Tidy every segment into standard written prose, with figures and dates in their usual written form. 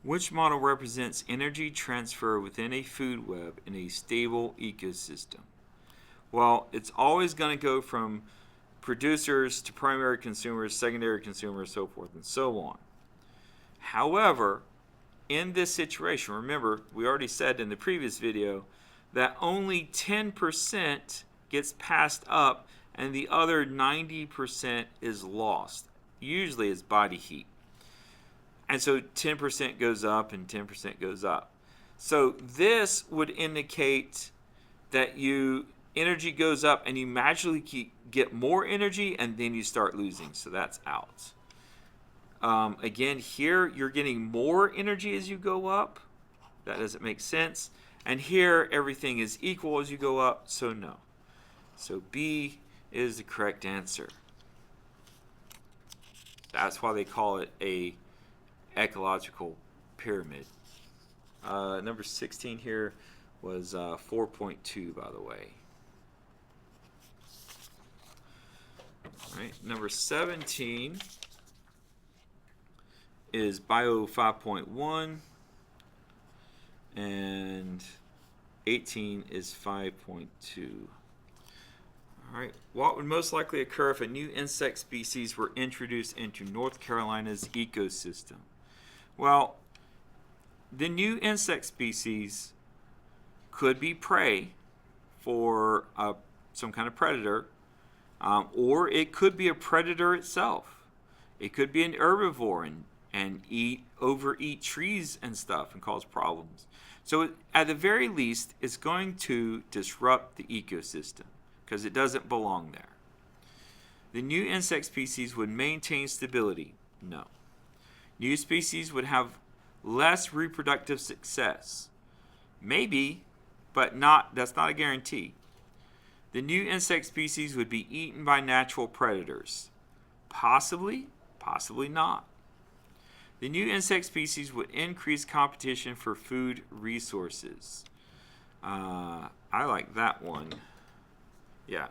Which model represents energy transfer within a food web in a stable ecosystem? Well, it's always going to go from producers to primary consumers, secondary consumers, so forth and so on. However, in this situation, remember, we already said in the previous video that only 10% gets passed up and the other 90% is lost, usually as body heat. And so 10% goes up and 10% goes up. So this would indicate that energy goes up and you magically get more energy and then you start losing. So that's out. Again, here you're getting more energy as you go up. That doesn't make sense. And here everything is equal as you go up, so no. So B is the correct answer. That's why they call it a ecological pyramid. Number 16 here was 4.2, by the way. All right, number 17 is Bio 5.1, and 18 is 5.2. All right, what would most likely occur if a new insect species were introduced into North Carolina's ecosystem? Well, the new insect species could be prey for some kind of predator, or it could be a predator itself. It could be an herbivore and overeat trees and stuff and cause problems. So at the very least, it's going to disrupt the ecosystem because it doesn't belong there. The new insect species would maintain stability? No. New species would have less reproductive success? Maybe, but that's not a guarantee. The new insect species would be eaten by natural predators? Possibly, possibly not. The new insect species would increase competition for food resources. I like that one. Yeah.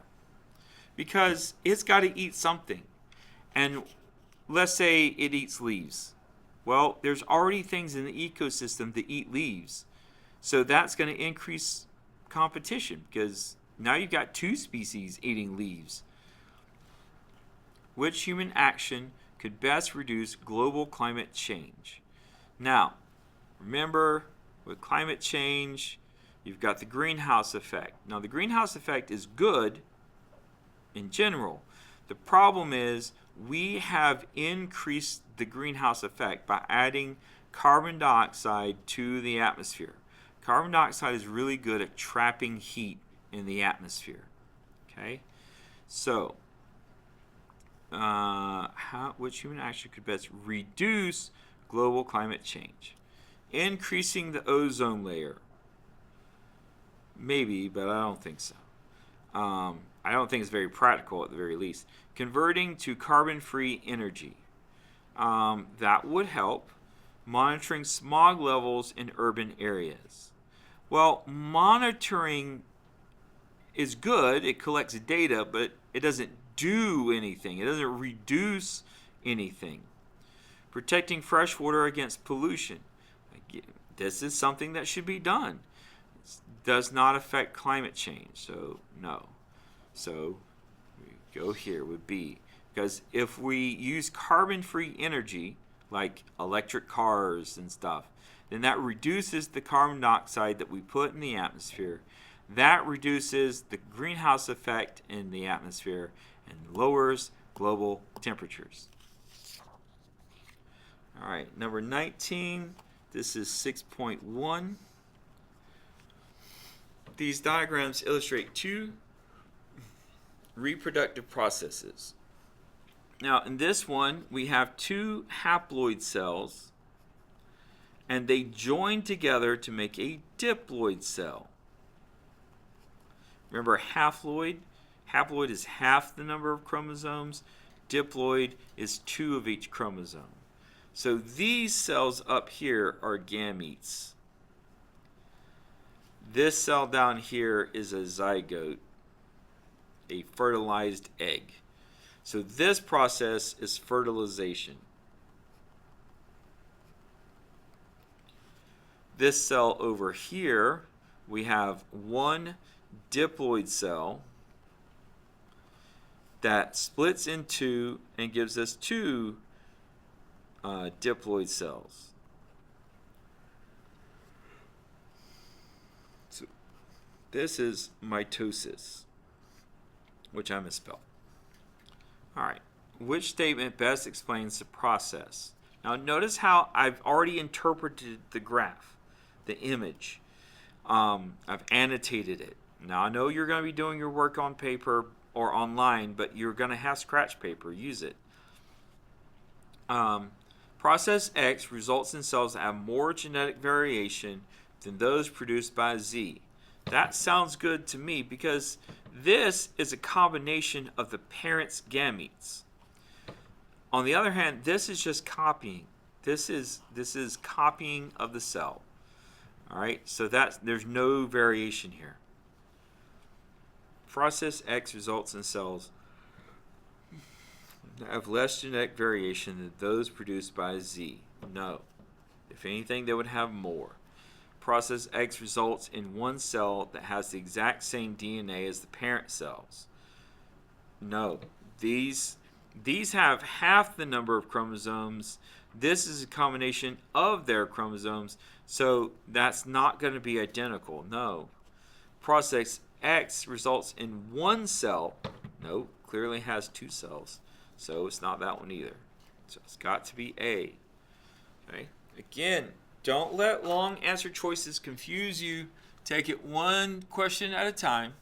Because it's got to eat something. And let's say it eats leaves. Well, there's already things in the ecosystem that eat leaves. So that's going to increase competition because now you've got two species eating leaves. Which human action could best reduce global climate change? Now, remember, with climate change, you've got the greenhouse effect. Now, the greenhouse effect is good in general. The problem is we have increased the greenhouse effect by adding carbon dioxide to the atmosphere. Carbon dioxide is really good at trapping heat in the atmosphere. Okay? So, which human action could best reduce global climate change? Increasing the ozone layer. Maybe, but I don't think so. I don't think it's very practical at the very least. Converting to carbon-free energy. That would help. Monitoring smog levels in urban areas. Well, monitoring is good. It collects data, but it doesn't do anything. It doesn't reduce anything. Protecting fresh water against pollution. This is something that should be done. It does not affect climate change, so no. So we go here with B. Because if we use carbon-free energy, like electric cars and stuff, then that reduces the carbon dioxide that we put in the atmosphere. That reduces the greenhouse effect in the atmosphere and lowers global temperatures. All right, number 19, this is 6.1. These diagrams illustrate two reproductive processes. Now, in this one, we have two haploid cells, and they join together to make a diploid cell. Remember, haploid is half the number of chromosomes. Diploid is 2 of each chromosome. So these cells up here are gametes. This cell down here is a zygote, a fertilized egg. So this process is fertilization. This cell over here, we have one diploid cell that splits in two and gives us two diploid cells. So this is mitosis, which I misspelled. All right, which statement best explains the process? Now notice how I've already interpreted the graph, the image. I've annotated it. Now I know you're going to be doing your work on paper or online, but you're going to have scratch paper. Use it. Process X results in cells that have more genetic variation than those produced by Z. That sounds good to me because this is a combination of the parent's gametes. On the other hand, this is just copying. This is copying of the cell. All right, so there's no variation here. Process X results in cells that have less genetic variation than those produced by Z. No. If anything, they would have more. Process X results in one cell that has the exact same DNA as the parent cells. No. These have half the number of chromosomes. This is a combination of their chromosomes, so that's not going to be identical. No. Process X results in one cell. No, clearly has two cells. So it's not that one either. So it's got to be A. Okay. Again, don't let long answer choices confuse you. Take it one question at a time.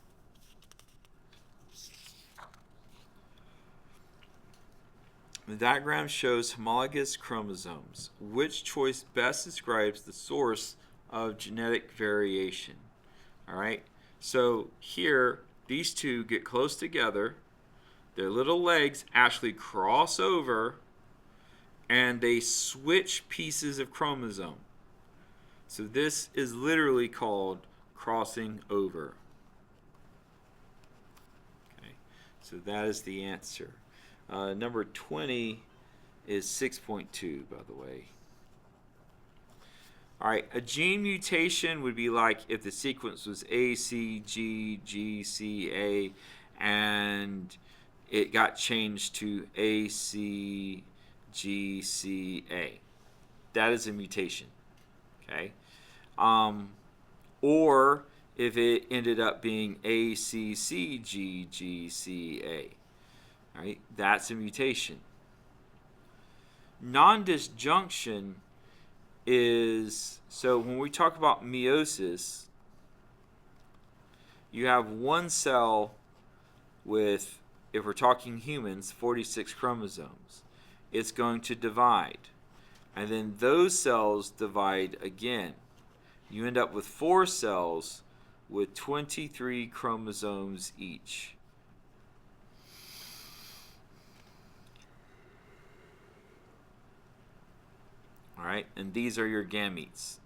The diagram shows homologous chromosomes. Which choice best describes the source of genetic variation? All right. So here, these two get close together. Their little legs actually cross over and they switch pieces of chromosome. So this is literally called crossing over. Okay, so that is the answer. Number 20 is 6.2, by the way. All right, a gene mutation would be like if the sequence was A, C, G, G, C, A, and it got changed to A, C, G, C, A. That is a mutation. Okay. Or if it ended up being A, C, C, G, G, C, A. All right, that's a mutation. Non-disjunction is, so when we talk about meiosis, you have one cell with, if we're talking humans, 46 chromosomes. It's going to divide. And then those cells divide again. You end up with 4 cells with 23 chromosomes each. All right, and these are your gametes.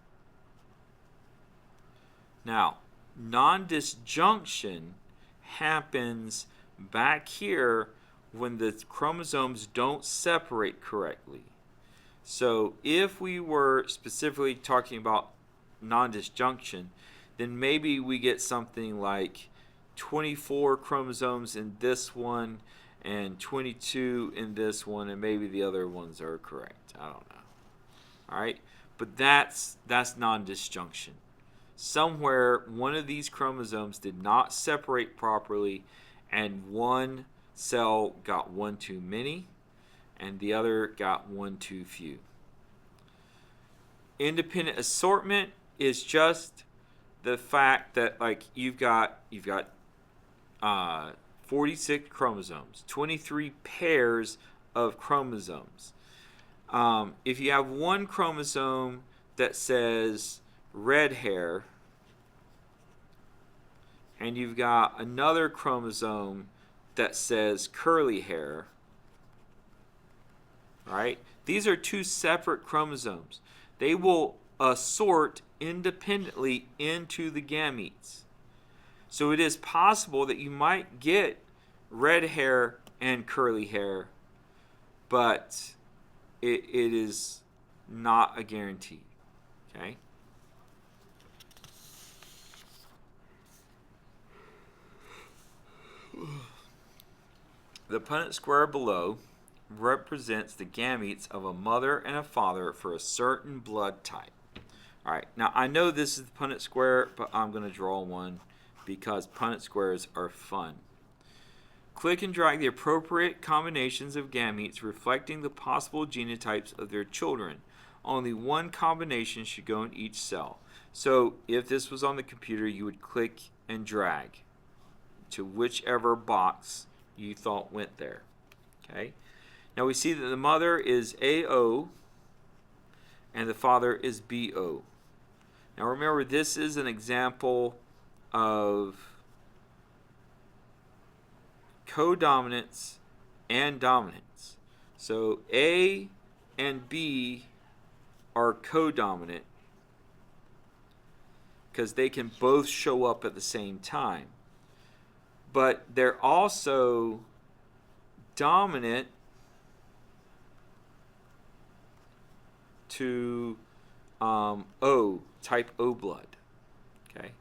Now, non-disjunction happens back here when the chromosomes don't separate correctly. So if we were specifically talking about non-disjunction, then maybe we get something like 24 chromosomes in this one and 22 in this one, and maybe the other ones are correct. I don't know. All right, but that's non-disjunction. Somewhere one of these chromosomes did not separate properly, and one cell got one too many, and the other got one too few. Independent assortment is just the fact that, like, you've got 46 chromosomes, 23 pairs of chromosomes. If you have one chromosome that says red hair, and you've got another chromosome that says curly hair, right? These are two separate chromosomes. They will assort independently into the gametes. So it is possible that you might get red hair and curly hair, but it is not a guarantee. Okay? The Punnett square below represents the gametes of a mother and a father for a certain blood type. All right, now I know this is the Punnett square, but I'm going to draw one because Punnett squares are fun. Click and drag the appropriate combinations of gametes reflecting the possible genotypes of their children. Only one combination should go in each cell. So if this was on the computer, you would click and drag to whichever box you thought went there. Okay. Now we see that the mother is AO and the father is BO. Now remember, this is an example of codominance and dominance. So A and B are codominant because they can both show up at the same time. But they're also dominant to O, type O blood. Okay.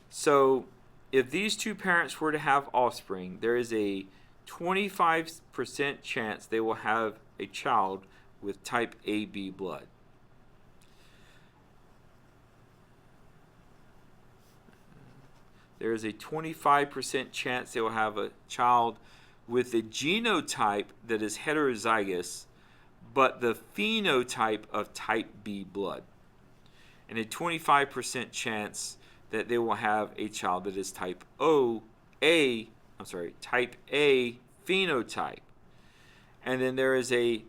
So if these two parents were to have offspring, there is a 25% chance they will have a child with type AB blood. There is a 25% chance they will have a child with a genotype that is heterozygous, but the phenotype of type B blood. And a 25% chance that they will have a child that is type A phenotype. And then there is a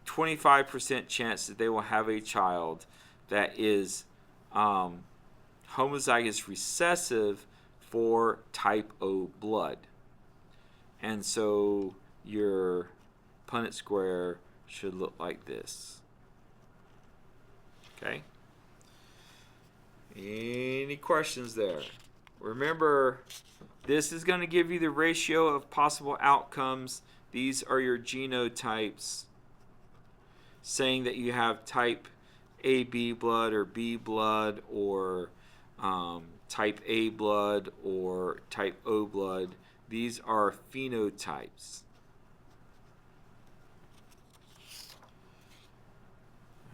25% chance that they will have a child that is homozygous recessive for type O blood. And so your Punnett square should look like this. Okay? Any questions there? Remember, this is going to give you the ratio of possible outcomes. These are your genotypes, saying that you have type AB blood or B blood or type A blood or type O blood. These are phenotypes.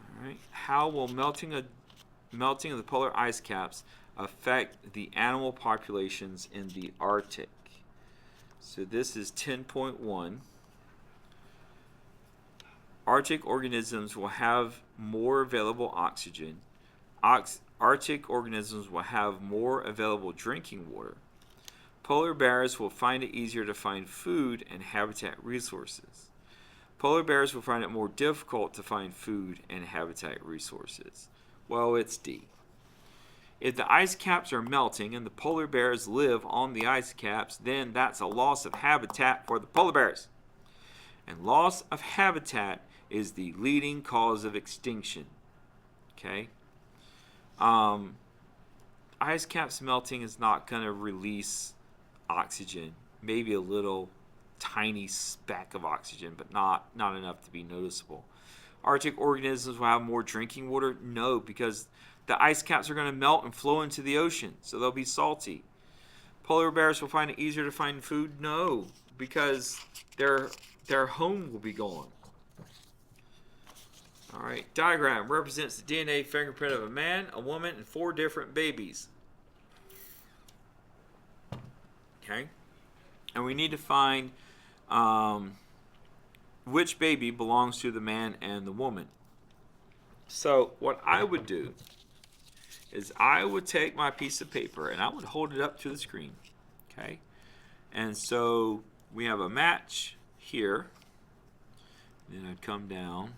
All right. How will melting of the polar ice caps affect the animal populations in the Arctic? So this is 10.1. Arctic organisms will have more available oxygen. Arctic organisms will have more available drinking water. Polar bears will find it easier to find food and habitat resources. Polar bears will find it more difficult to find food and habitat resources. Well, it's D. If the ice caps are melting and the polar bears live on the ice caps, then that's a loss of habitat for the polar bears. And loss of habitat is the leading cause of extinction. Okay? Ice caps melting is not going to release oxygen. Maybe a little tiny speck of oxygen, but not enough to be noticeable. Arctic organisms will have more drinking water? No, because the ice caps are going to melt and flow into the ocean, so they'll be salty. Polar bears will find it easier to find food? No, because their home will be gone. All right, diagram represents the DNA fingerprint of a man, a woman, and 4 different babies. Okay, and we need to find which baby belongs to the man and the woman. So what I would do is I would take my piece of paper and I would hold it up to the screen. Okay, and so we have a match here. Then I'd come down.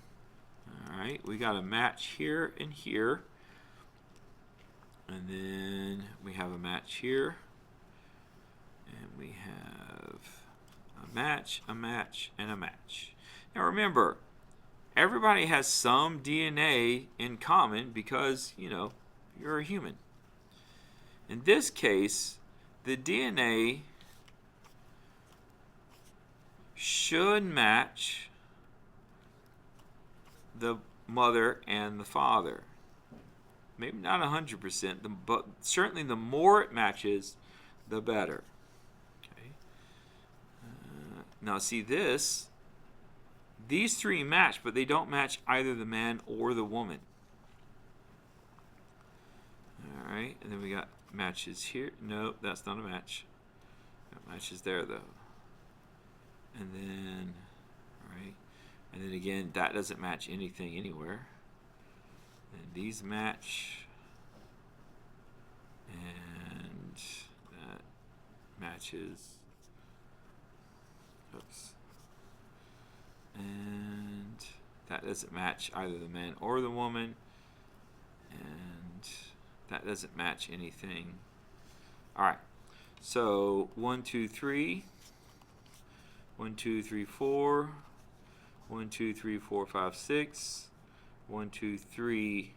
All right, we got a match here and here. And then we have a match here. And we have a match, and a match. Now remember, everybody has some DNA in common because, you're a human. In this case, the DNA should match the mother and the father. Maybe not 100%, but certainly the more it matches, the better. Okay. Now see this, these three match, but they don't match either the man or the woman. All right, and then we got matches here. Nope, that's not a match. That matches there though. And then, all right, and then again, that doesn't match anything anywhere. And these match, and that matches. Oops. And that doesn't match either the man or the woman. And that doesn't match anything. All right. So 1, 2, 3. 1, 2, 3, 4. 1, 2, 3, 4, 5, 6. 1, 2, 3.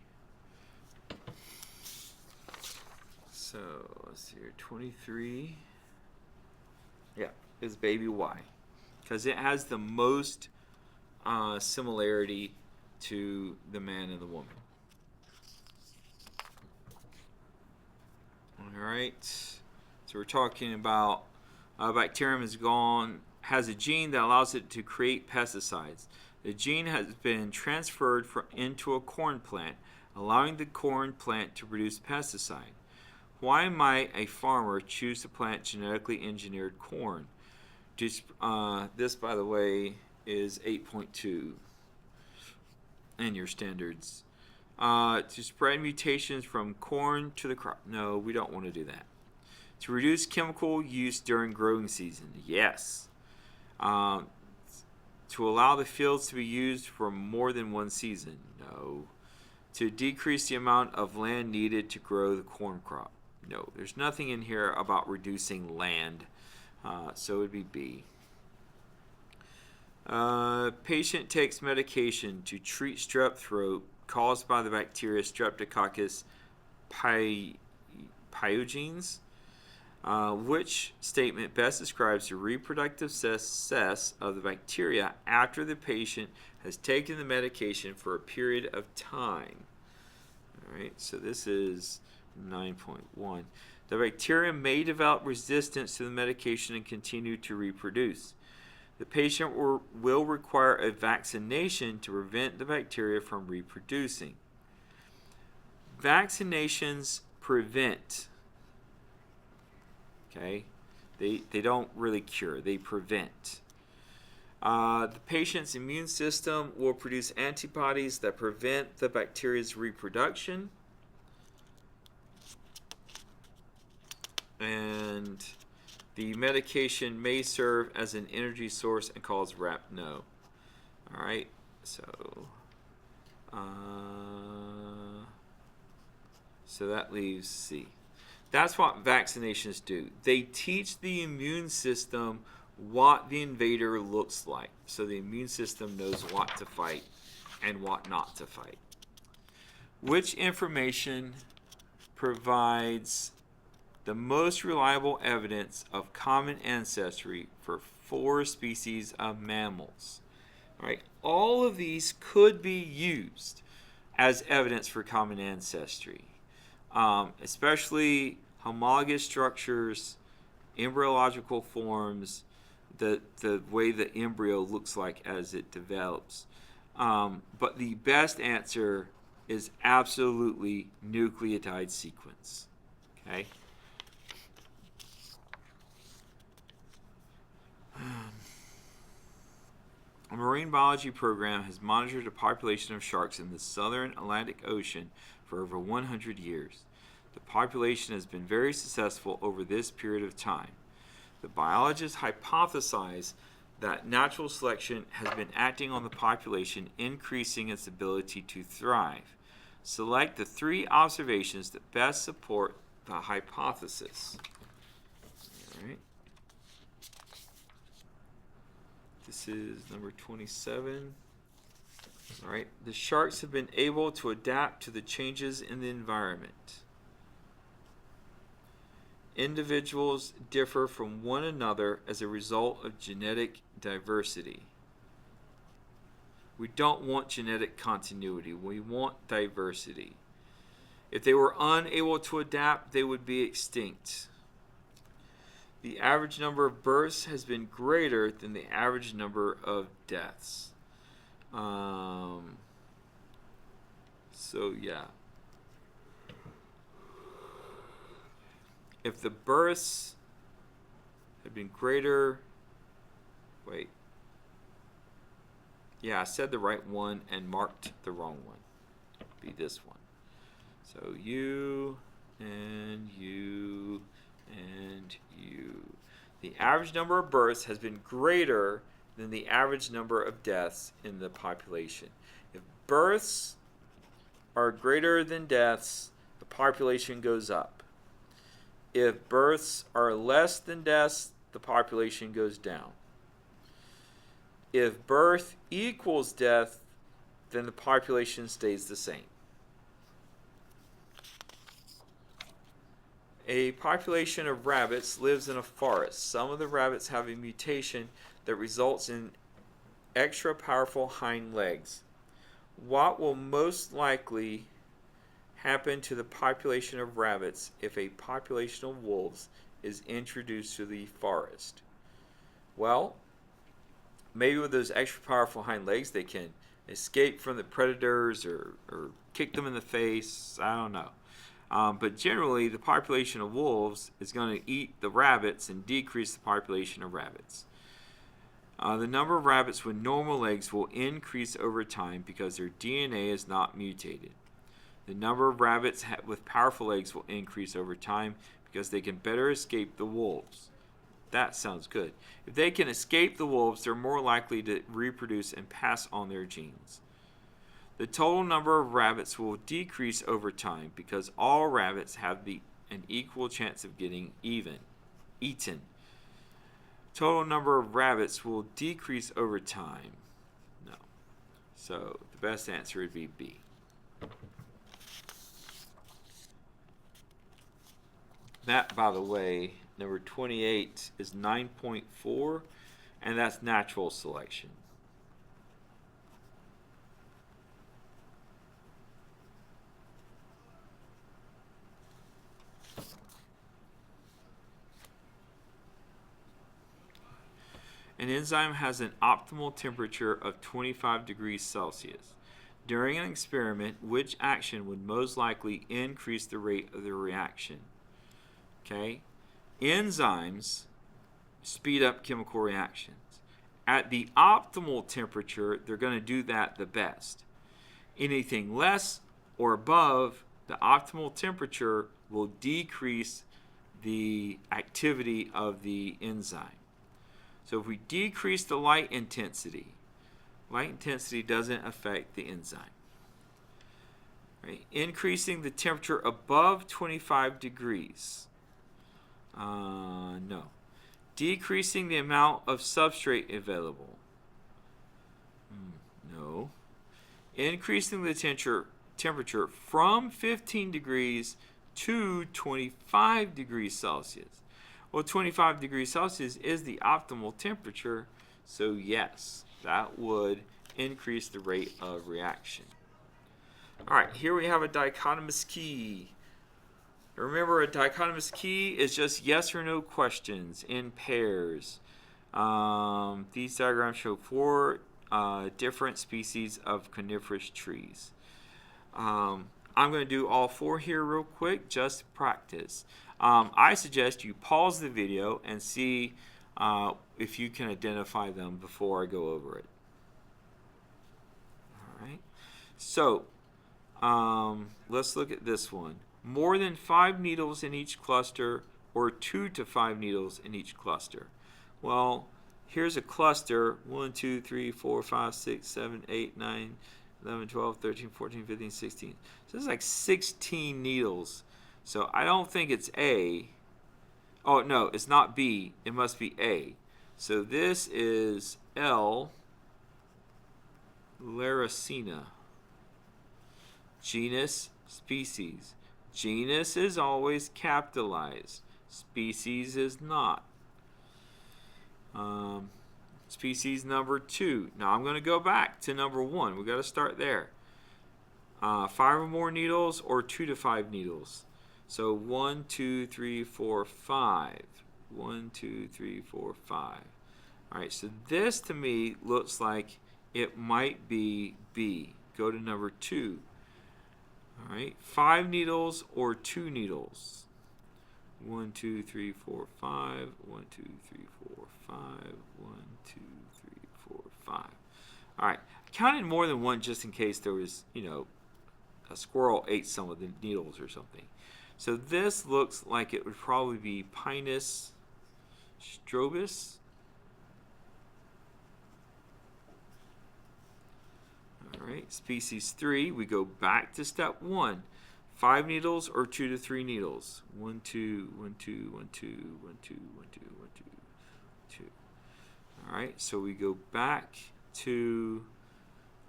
So let's see here. 23. Yeah, is baby Y, because it has the most similarity to the man and the woman. All right, so we're talking about bacterium has a gene that allows it to create pesticides. The gene has been transferred into a corn plant, allowing the corn plant to produce pesticide. Why might a farmer choose to plant genetically engineered corn? This, by the way, is 8.2 in your standards. To spread mutations from corn to the crop. No, we don't want to do that. To reduce chemical use during growing season. Yes. To allow the fields to be used for more than one season. No. To decrease the amount of land needed to grow the corn crop. No. There's nothing in here about reducing land. So it would be B. Patient takes medication to treat strep throat caused by the bacteria Streptococcus pyogenes. Which statement best describes the reproductive success of the bacteria after the patient has taken the medication for a period of time? All right, so this is 9.1. The bacteria may develop resistance to the medication and continue to reproduce. The patient will require a vaccination to prevent the bacteria from reproducing. Vaccinations prevent. Okay, they don't really cure, they prevent. The patient's immune system will produce antibodies that prevent the bacteria's reproduction. And the medication may serve as an energy source and cause no. All right, so that leaves C. That's what vaccinations do. They teach the immune system what the invader looks like, so the immune system knows what to fight and what not to fight. Which information provides the most reliable evidence of common ancestry for 4 species of mammals? All right, all of these could be used as evidence for common ancestry, especially homologous structures, embryological forms, the way the embryo looks like as it develops. But the best answer is absolutely nucleotide sequence. Okay. A marine biology program has monitored the population of sharks in the southern Atlantic Ocean for over 100 years. The population has been very successful over this period of time. The biologists hypothesize that natural selection has been acting on the population, increasing its ability to thrive. Select the 3 observations that best support the hypothesis. All right. This is number 27. All right. The sharks have been able to adapt to the changes in the environment. Individuals differ from one another as a result of genetic diversity. We don't want genetic continuity. We want diversity. If they were unable to adapt, they would be extinct. The average number of births has been greater than the average number of deaths. So yeah. If the births have been greater, wait. Yeah, I said the right one and marked the wrong one. Be this one. So you and you and you. The average number of births has been greater than the average number of deaths in the population. If births are greater than deaths, the population goes up. If births are less than deaths, the population goes down. If birth equals death, then the population stays the same. A population of rabbits lives in a forest. Some of the rabbits have a mutation that results in extra powerful hind legs. What will most likely happen to the population of rabbits if a population of wolves is introduced to the forest? Well, maybe with those extra powerful hind legs they can escape from the predators or kick them in the face. I don't know. But generally, the population of wolves is going to eat the rabbits and decrease the population of rabbits. The number of rabbits with normal legs will increase over time because their DNA is not mutated. The number of rabbits with powerful legs will increase over time because they can better escape the wolves. That sounds good. If they can escape the wolves, they're more likely to reproduce and pass on their genes. The total number of rabbits will decrease over time because all rabbits have an equal chance of getting eaten. Total number of rabbits will decrease over time. No. So the best answer would be B. That, by the way, number 28 is 9.4, and that's natural selection. An enzyme has an optimal temperature of 25 degrees Celsius. During an experiment, which action would most likely increase the rate of the reaction? Okay, enzymes speed up chemical reactions. At the optimal temperature, they're going to do that the best. Anything less or above the optimal temperature will decrease the activity of the enzyme. So if we decrease the light intensity doesn't affect the enzyme. Right? Increasing the temperature above 25 degrees. No. Decreasing the amount of substrate available. No. Increasing the temperature from 15 degrees to 25 degrees Celsius. Well, 25 degrees Celsius is the optimal temperature, so yes, that would increase the rate of reaction. All right, here we have a dichotomous key. Remember, a dichotomous key is just yes or no questions in pairs. These diagrams show 4 different species of coniferous trees. I'm going to do all 4 here real quick, just to practice. I suggest you pause the video and see if you can identify them before I go over it. All right. So let's look at this one. More than 5 needles in each cluster, or 2 to 5 needles in each cluster. Well, here's a cluster: 1, 2, 3, 4, 5, 6, 7, 8, 9, 11, 12, 13, 14, 15, 16. So there's like 16 needles. So I don't think it's A. Oh, no, it's not B. It must be A. So this is L. Laraceae. Genus, species. Genus is always capitalized. Species is not. Species number 2. Now I'm going to go back to number 1. We've got to start there. 5 or more needles or 2 to 5 needles. So 1, 2, 3, 4, 5. 1, 2, 3, 4, 5. All right, so this to me looks like it might be B. Go to number 2. All right, 5 needles or 2 needles. 1, 2, 3, 4, 5. 1, 2, 3, 4, 5. 1, 2, 3, 4, 5. All right, I counted more than one just in case there was, a squirrel ate some of the needles or something. So this looks like it would probably be Pinus strobus. All right, species 3, we go back to step 1. 5 needles or 2 to 3 needles. 1, 2, 1, 2, 1, 2, 1, 2, 1, 2, 1, 2, 2. All right, so we go back to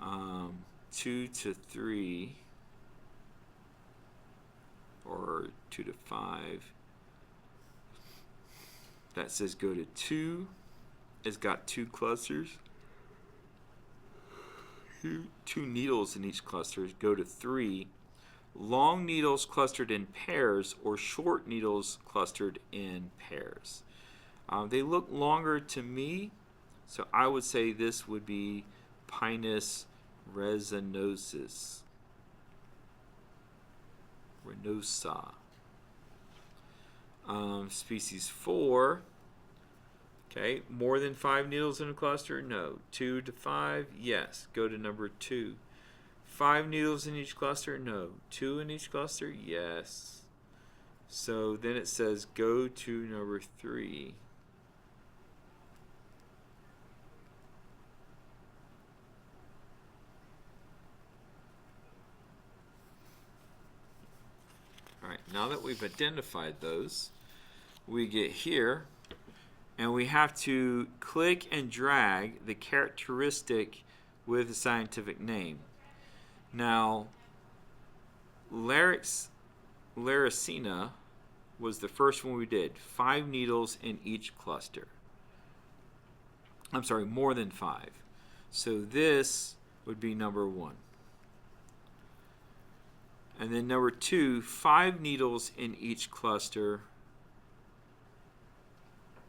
2 to 3 or 2 to 5. That says go to 2. It's got 2 clusters. 2 needles in each cluster. Go to 3. Long needles clustered in pairs or short needles clustered in pairs. They look longer to me, so I would say this would be Pinus resinosa. Species 4. Okay, more than 5 needles in a cluster? No. 2 to 5? Yes. Go to number 2. 5 needles in each cluster? No. 2 in each cluster? Yes. So then it says go to number 3. All right, now that we've identified those, we get here and we have to click and drag the characteristic with the scientific name. Now, Laricina was the first one we did. 5 needles in each cluster. I'm sorry, more than 5. So this would be number 1. And then number 2, 5 needles in each cluster.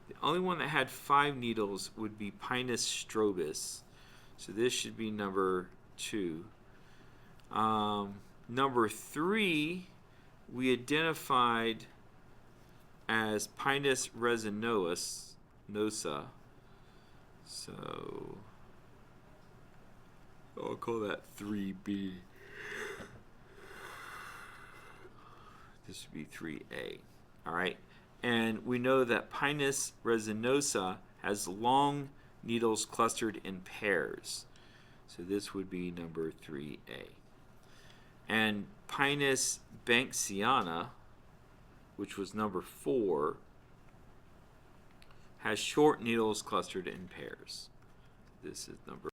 The only one that had 5 needles would be Pinus strobus. So this should be number 2. Number 3, we identified as Pinus resinosa. So I'll call that 3B. This would be 3A. All right. And we know that Pinus resinosa has long needles clustered in pairs. So this would be number 3A. And Pinus banksiana, which was number 4, has short needles clustered in pairs. This is number